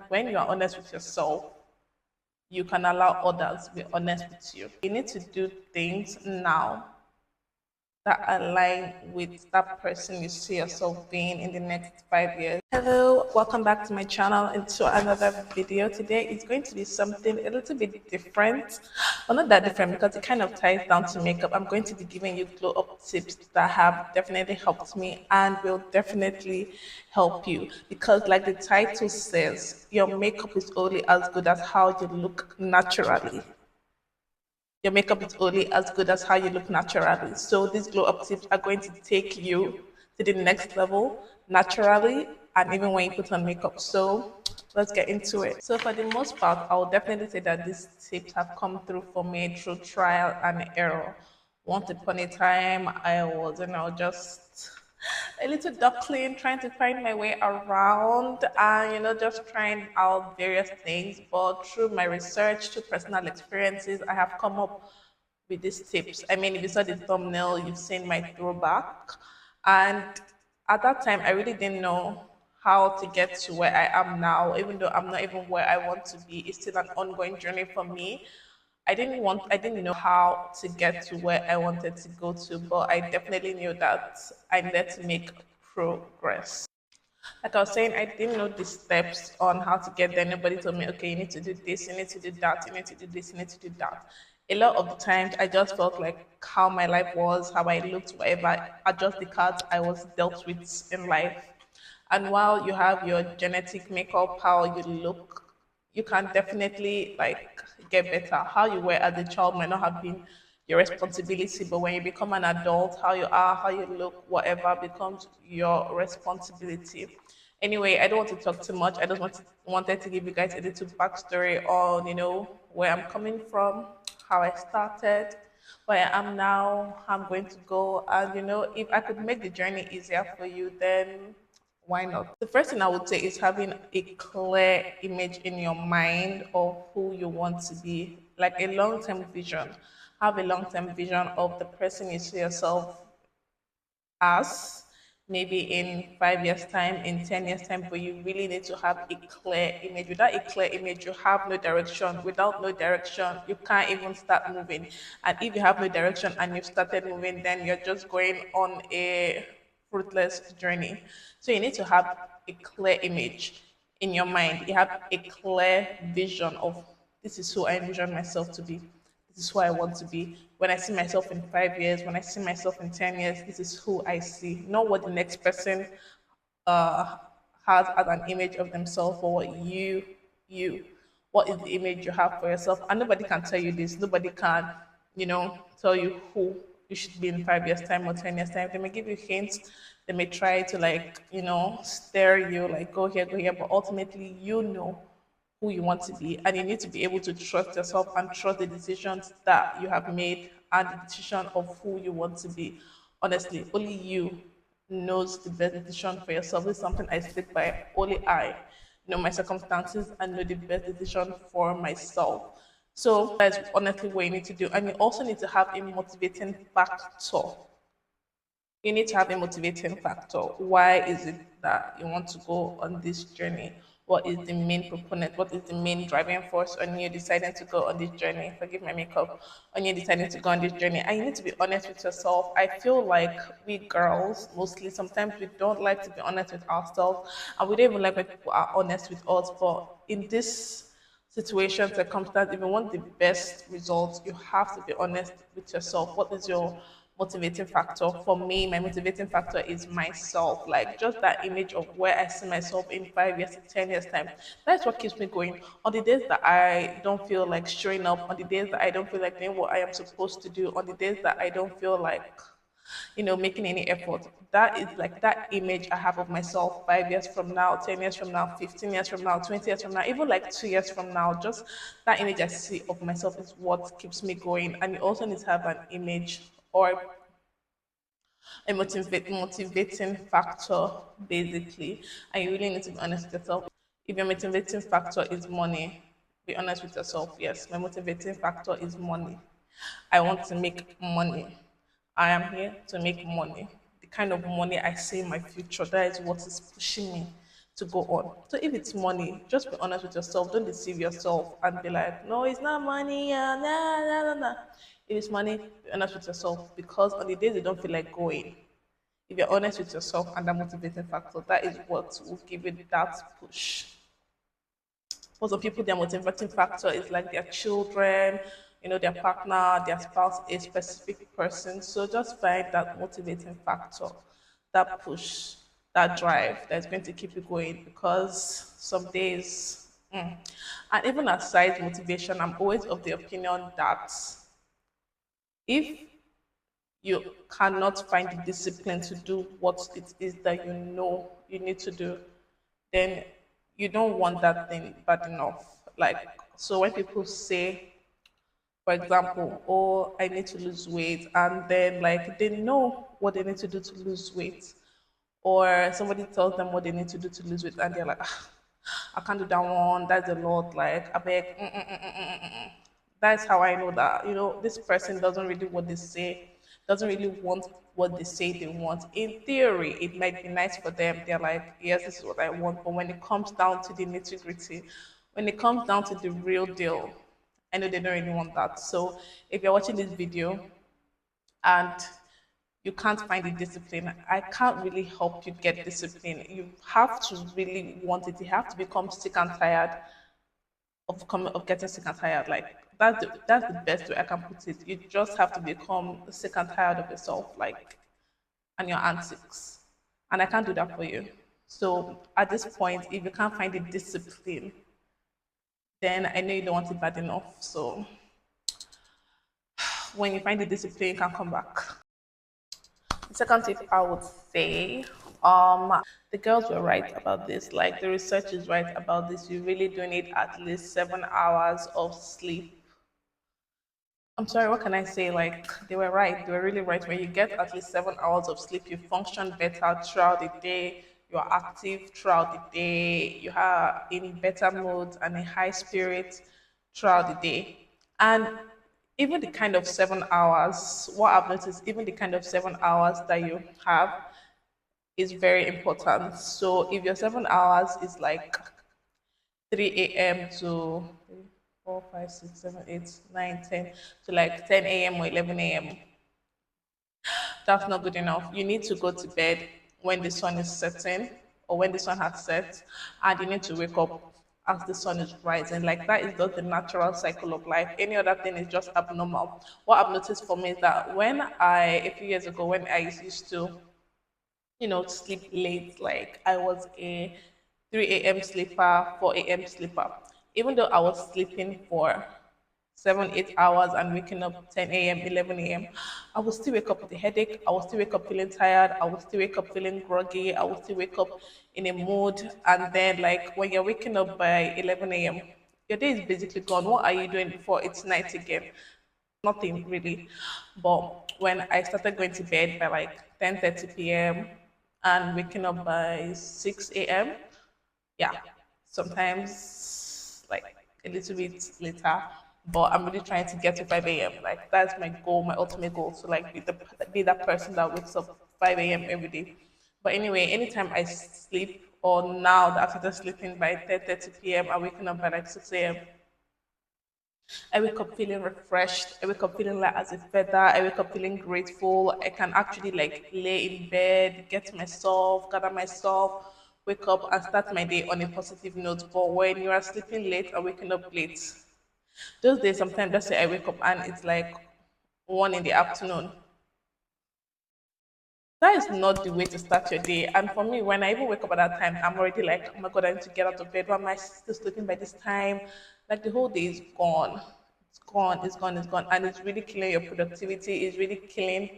when you are honest with yourself, you can allow others to be honest with you. You need to do things now that align with that person you see yourself being in the next 5 years. Hello, welcome back to my channel and to another video. Today is going to be something a little bit different. Well, not that different because it kind of ties down to makeup. I'm going to be giving you glow up tips that have definitely helped me and will definitely help you because, like the title says, your makeup is only as good as how you look naturally. Your makeup is only as good as how you look naturally. So these glow up tips are going to take you to the next level naturally and even when you put on makeup. So let's get into it. So for the most part, I will definitely say that these tips have come through for me through trial and error. Once upon a time, I was, just a little duckling trying to find my way around and just trying out various things, but through my research, through personal experiences, I have come up with these tips. I mean, if you saw the thumbnail, you've seen my throwback, and at that time I really didn't know how to get to where I am now. Even though I'm not even where I want to be, it's still an ongoing journey for me. I didn't know how to get to where I wanted to go to, but I definitely knew that I needed to make progress. Like I was saying, I didn't know the steps on how to get there. Nobody told me, okay, you need to do this, you need to do that, you need to do this, you need to do that. A lot of the times, I just felt like how my life was, how I looked, whatever, are just the cards I was dealt with in life. And while you have your genetic makeup, how you look, you can definitely like get better. How you were as a child might not have been your responsibility, but when you become an adult, how you are, how you look, whatever becomes your responsibility. Anyway, I don't want to talk too much. I just wanted to give you guys a little backstory on, where I'm coming from, how I started, where I am now, how I'm going to go. And, if I could make the journey easier for you, then why not? The first thing I would say is having a clear image in your mind of who you want to be, like a long term vision. Have a long term vision of the person you see yourself as, maybe in 5 years' time, in 10 years' time, but you really need to have a clear image. Without a clear image, you have no direction. Without no direction, you can't even start moving. And if you have no direction and you've started moving, then you're just going on a fruitless journey. So you need to have a clear image in your mind. You have a clear vision of this is who I envision myself to be. This is who I want to be. When I see myself in 5 years, when I see myself in 10 years, this is who I see. Not what the next person uh, has as an image of themselves, or what what is the image you have for yourself. And nobody can tell you this. Nobody can, tell you who you should be in 5 years' time or 10 years' time. They may give you hints. They may try to like, stare you, like go here, but ultimately you know who you want to be, and you need to be able to trust yourself and trust the decisions that you have made and the decision of who you want to be. Honestly, only you knows the best decision for yourself. This is something I stick by. Only I know my circumstances and know the best decision for myself. So that's honestly what you need to do, and you also need to have a motivating factor. You need to have a motivating factor. Why is it that you want to go on this journey? What is the main proponent? What is the main driving force on you deciding to go on this journey? Forgive my makeup. On you deciding to go on this journey. And you need to be honest with yourself. I feel like we girls, mostly, sometimes we don't like to be honest with ourselves. And we don't even like when people are honest with us. But in this situation, circumstance, if you want the best results, you have to be honest with yourself. What is your motivating factor? For me, my motivating factor is myself. Like just that image of where I see myself in 5 years, 10 years time. That's what keeps me going. On the days that I don't feel like showing up, on the days that I don't feel like doing what I am supposed to do, on the days that I don't feel like making any effort. That is like that image I have of myself 5 years from now, 10 years from now, 15 years from now, 20 years from now, even like 2 years from now. Just that image I see of myself is what keeps me going. And you also need to have an image or a motivating factor, basically. And you really need to be honest with yourself. If your motivating factor is money, be honest with yourself. Yes, my motivating factor is money. I want to make money. I am here to make money. The kind of money I see in my future, that is what is pushing me to go on. So if it's money, just be honest with yourself. Don't deceive yourself and be like, no, it's not money. Nah, nah, nah, nah. If it's money, be honest with yourself because on the days you don't feel like going, if you're honest with yourself and that motivating factor, that is what will give you that push. For some people, their motivating factor is like their children, their partner, their spouse, a specific person. So just find that motivating factor, that push, that drive that's going to keep you going because some days, and even aside motivation, I'm always of the opinion that if you cannot find the discipline to do what it is that you know you need to do, then you don't want that thing bad enough. Like, so when people say, for example, oh, I need to lose weight, and then like they know what they need to do to lose weight, or somebody tells them what they need to do to lose weight, and they're like, "Ah, I can't do that one, that's a lot, like, I beg, that's how I know that this person doesn't really what they say, doesn't really want what they say they want. In theory, it might be nice for them. They're like, yes, this is what I want. But when it comes down to the nitty gritty, when it comes down to the real deal, I know they don't really want that. So if you're watching this video and you can't find the discipline, I can't really help you get discipline. You have to really want it. You have to become sick and tired of getting sick and tired. Like that's the best way I can put it. You just have to become sick and tired of yourself, like and your antics. And I can't do that for you. So at this point, if you can't find the discipline, then I know you don't want it bad enough. So when you find the discipline, you can come back. The second tip I would say, the girls were right about this. Like the research is right about this. You really do need at least 7 hours of sleep. I'm sorry, what can I say? Like, they were right. They were really right. When you get at least 7 hours of sleep, you function better throughout the day. You are active throughout the day. You are in better mood and a high spirit throughout the day. And even the kind of 7 hours, what I've noticed, even the kind of 7 hours that you have is very important. So if your 7 hours is like 3 a.m. to 4, 5, 6, 7, 8, 9, 10 to like 10 a.m. or 11 a.m. That's not good enough. You need to go to bed when the sun is setting or when the sun has set, and you need to wake up as the sun is rising. Like that is just the natural cycle of life. Any other thing is just abnormal. What I've noticed for me is that a few years ago, when I used to sleep late. Like I was a 3 a.m. sleeper, 4 a.m. sleeper. Even though I was sleeping for 7, 8 hours and waking up 10 a.m., 11 a.m., I would still wake up with a headache. I would still wake up feeling tired. I would still wake up feeling groggy. I would still wake up in a mood. And then, like, when you're waking up by 11 a.m., your day is basically gone. What are you doing before it's night again? Nothing really. But when I started going to bed by like 10:30 p.m. and waking up by 6 a.m., yeah, sometimes like a little bit later, but I'm really trying to get to 5 a.m. Like that's my goal, my ultimate goal. So like be that person that wakes up 5 a.m. every day. But anyway, anytime I sleep or now that I've started sleeping by 10:30 p.m., I'm waking up by like 6 a.m. I wake up feeling refreshed. I wake up feeling like as a feather. I wake up feeling grateful. I can actually like lay in bed, get myself, gather myself, wake up and start my day on a positive note. But when you are sleeping late or waking up late, those days sometimes let's say I wake up and it's like 1 in the afternoon. That is not the way to start your day. And for me, when I even wake up at that time, I'm already like, oh my god, I need to get out of bed. Why am I still sleeping by this time? Like the whole day is gone. It's gone, it's gone, it's gone. And it's really killing your productivity, it's really killing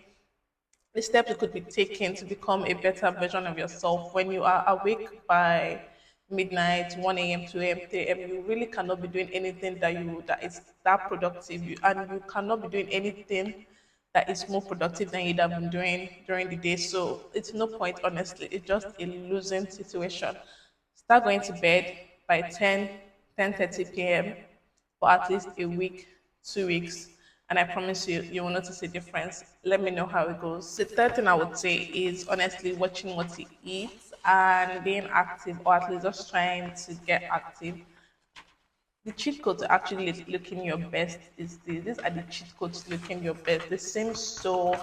the steps you could be taking to become a better version of yourself. When you are awake by midnight, 1 a.m., 2 a.m., 3 a.m., you really cannot be doing anything that is that productive. And you cannot be doing anything that is more productive than you'd have been doing during the day. So it's no point, honestly. It's just a losing situation. Start going to bed by 10:30 p.m. for at least a week, 2 weeks, and I promise you, you will notice a difference. Let me know how it goes. The third thing I would say is honestly watching what you eat and being active, or at least just trying to get active, the cheat code to actually looking your best is this. These are the cheat codes to looking your best. They seem so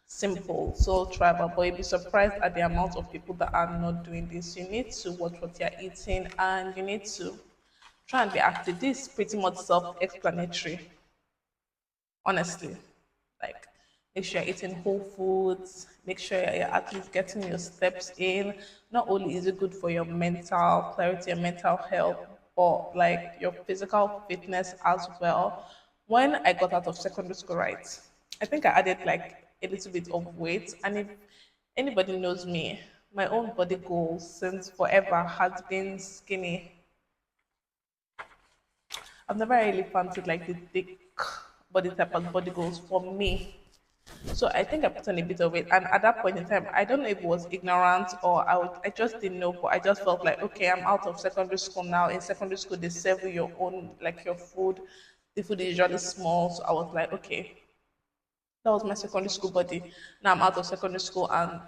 simple, so tribal, but you'll be surprised at the amount of people that are not doing this. You need to watch what you're eating and you need to try and be active. This is pretty much self-explanatory, honestly. Like, make sure you're eating whole foods, make sure you're at least getting your steps in. Not only is it good for your mental clarity and mental health, but like your physical fitness as well. When I got out of secondary school, right, I think I added like a little bit of weight. And if anybody knows me, my own body goal since forever has been skinny. I've never really fancied like the thick body type as body goals for me. So I think I put on a bit of it. And at that point in time, I don't know if it was ignorant or I just didn't know, but I just felt like, okay, I'm out of secondary school now. In secondary school, they serve you your own, like your food. The food is usually small. So I was like, okay, that was my secondary school body. Now I'm out of secondary school and,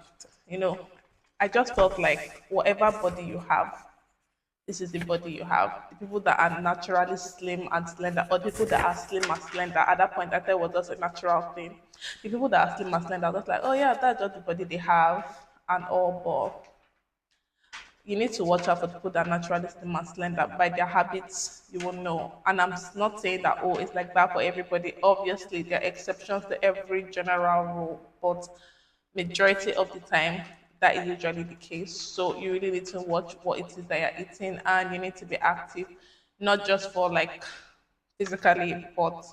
you know, I just felt like whatever body you have, this is the body you have. The people that are naturally slim and slender, or the people that are slim and slender, at that point, I thought it was just a natural thing. The people that are slim and slender, I was like, oh yeah, that's just the body they have and all, but you need to watch out for people that are naturally slim and slender. By their habits, you will know. And I'm not saying that, oh, it's like that for everybody. Obviously, there are exceptions to every general rule, but majority of the time, that is usually the case. So you really need to watch what it is that you're eating, and you need to be active, not just for like physically, but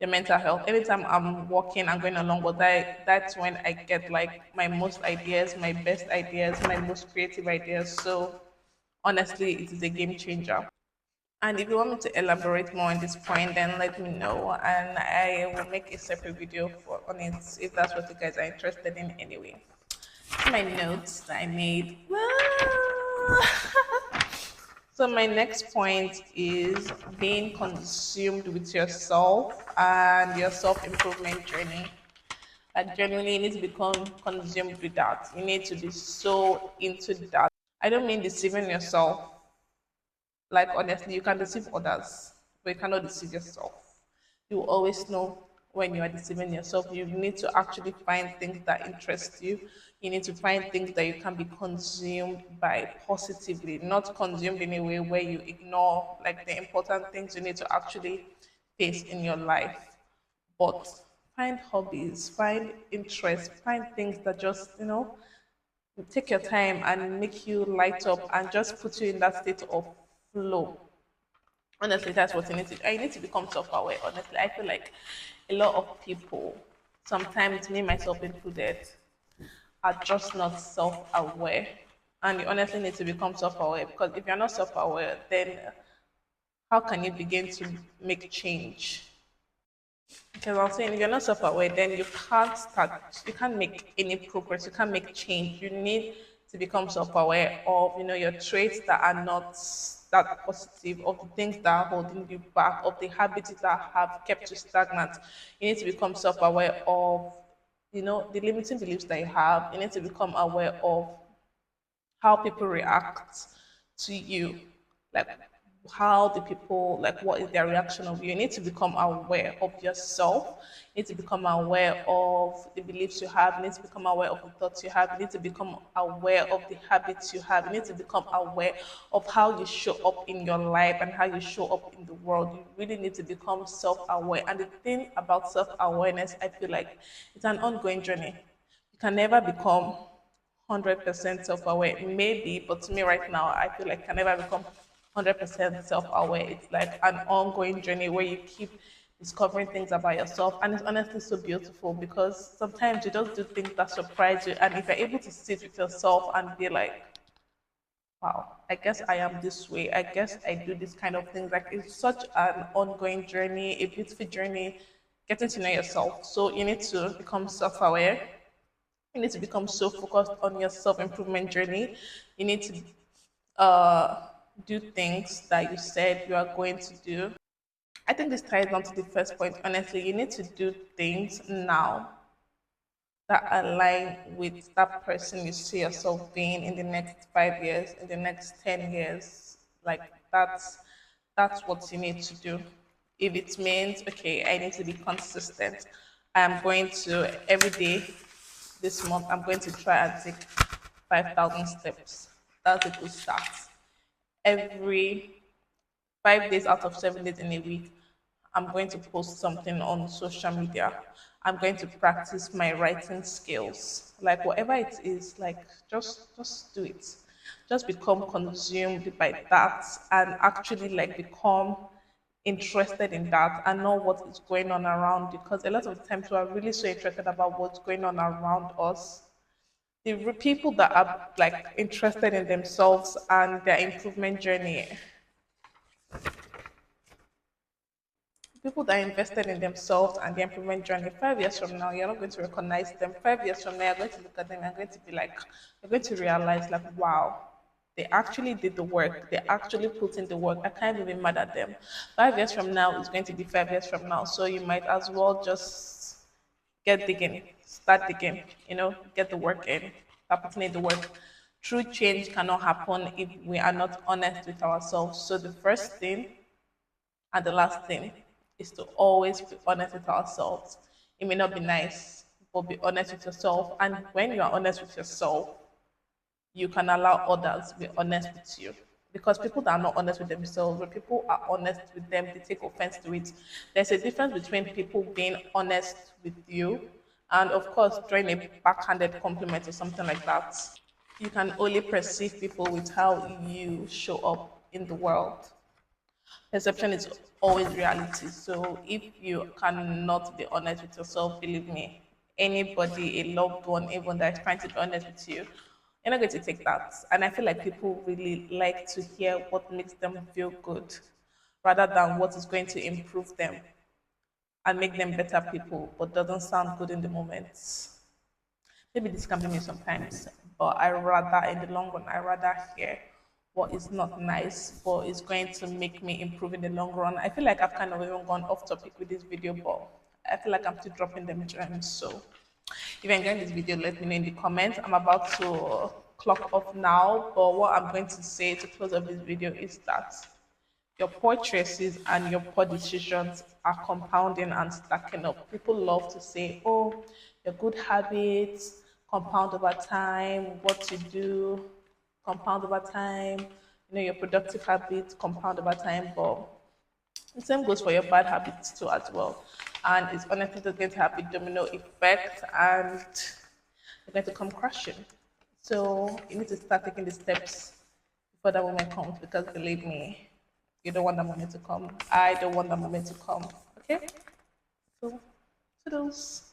your mental health. Anytime I'm walking and going along, but that's when I get like my most ideas, my best ideas, my most creative ideas. So honestly, it is a game changer. And if you want me to elaborate more on this point, then let me know, and I will make a separate video on it if that's what you guys are interested in. Anyway, my notes that I made. So my next point is being consumed with yourself and your self-improvement journey. Like genuinely you need to become consumed with that. You need to be so into that. I don't mean deceiving yourself. Like honestly, you can deceive others, but you cannot deceive yourself. You will always know when you are deceiving yourself. You need to actually find things that interest you. You need to find things that you can be consumed by positively, not consumed in a way where you ignore like the important things you need to actually face in your life. But find hobbies, find interests, find things that just, take your time and make you light up and just put you in that state of flow. Honestly, that's what you need to do. I need to become self-aware. Honestly, I feel like a lot of people, sometimes me myself included, are just not self-aware. And you honestly need to become self-aware, because if you're not self-aware, then how can you begin to make change? Because I'm saying if you're not self-aware, then you can't make any progress, you can't make change. You need to become self-aware of, your traits that are not that positive, of the things that are holding you back, of the habits that have kept you stagnant. You need to become self-aware of, the limiting beliefs that you have. You need to become aware of how people react to you, like how the people, like what is their reaction of you. You need to become aware of yourself. You need to become aware of the beliefs you have. You need to become aware of the thoughts you have. You need to become aware of the habits you have. You need to become aware of how you show up in your life and how you show up in the world. You really need to become self-aware. And the thing about self-awareness, I feel like it's an ongoing journey. You can never become 100% self-aware. Maybe, but to me right now, I feel like I can never become 100% self-aware. It's like an ongoing journey where you keep discovering things about yourself, and it's honestly so beautiful because sometimes you just do things that surprise you, and if you're able to sit with yourself and be like, wow, I guess I am this way. I guess I do this kind of things. Like it's such an ongoing journey, a beautiful journey, getting to know yourself. So you need to become self-aware. You need to become so focused on your self improvement journey. You need to do things that you said you are going to do. I think this ties down to the first point. Honestly, you need to do things now that align with that person you see yourself being in the next 5 years, in the next 10 years. Like that's what you need to do. If it means, okay, I need to be consistent, I'm going to every day this month, I'm going to try and take 5,000 steps. That's a good start. Every 5 days out of 7 days in a week, I'm going to post something on social media. I'm going to practice my writing skills. Like whatever it is, like just do it. Just become consumed by that and actually like become interested in that and know what is going on around, because a lot of times we are really so interested about what's going on around us. The people that are like interested in themselves and their improvement journey, people that are invested in themselves and their improvement journey, 5 years from now, you're not going to recognize them. 5 years from now, you're going to look at them and going to be like, you're going to realize, like, wow, they actually did the work. They actually put in the work. I can't even be mad at them. 5 years from now is going to be 5 years from now. So you might as well just get digging, start digging, get the work in, start putting in the work. True change cannot happen if we are not honest with ourselves. So the first thing and the last thing is to always be honest with ourselves. It may not be nice, but be honest with yourself. And when you are honest with yourself, you can allow others to be honest with you. Because people that are not honest with themselves, when people are honest with them, they take offense to it. There's a difference between people being honest with you and, of course, throwing a backhanded compliment or something like that. You can only perceive people with how you show up in the world. Perception is always reality. So if you cannot be honest with yourself, believe me, anybody, a loved one, even that is trying to be honest with you, you're not going to take that. And I feel like people really like to hear what makes them feel good rather than what is going to improve them and make them better people, but doesn't sound good in the moment. Maybe this can be me sometimes, but I rather, in the long run, I rather hear what is not nice, but is going to make me improve in the long run. I feel like I've kind of even gone off topic with this video, but I feel like I'm still dropping them gems. So if you're enjoying this video, let me know in the comments. I'm about to clock off now, but what I'm going to say to close off this video is that your poor choices and your poor decisions are compounding and stacking up. People love to say, oh, your good habits compound over time, what you do compound over time, your productive habits compound over time, but the same goes for your bad habits too as well. And it's honestly just going to have a domino effect and you're going to come crashing. So you need to start taking the steps before that moment comes, because believe me, you don't want that moment to come. I don't want that moment to come. Okay? So, toodles.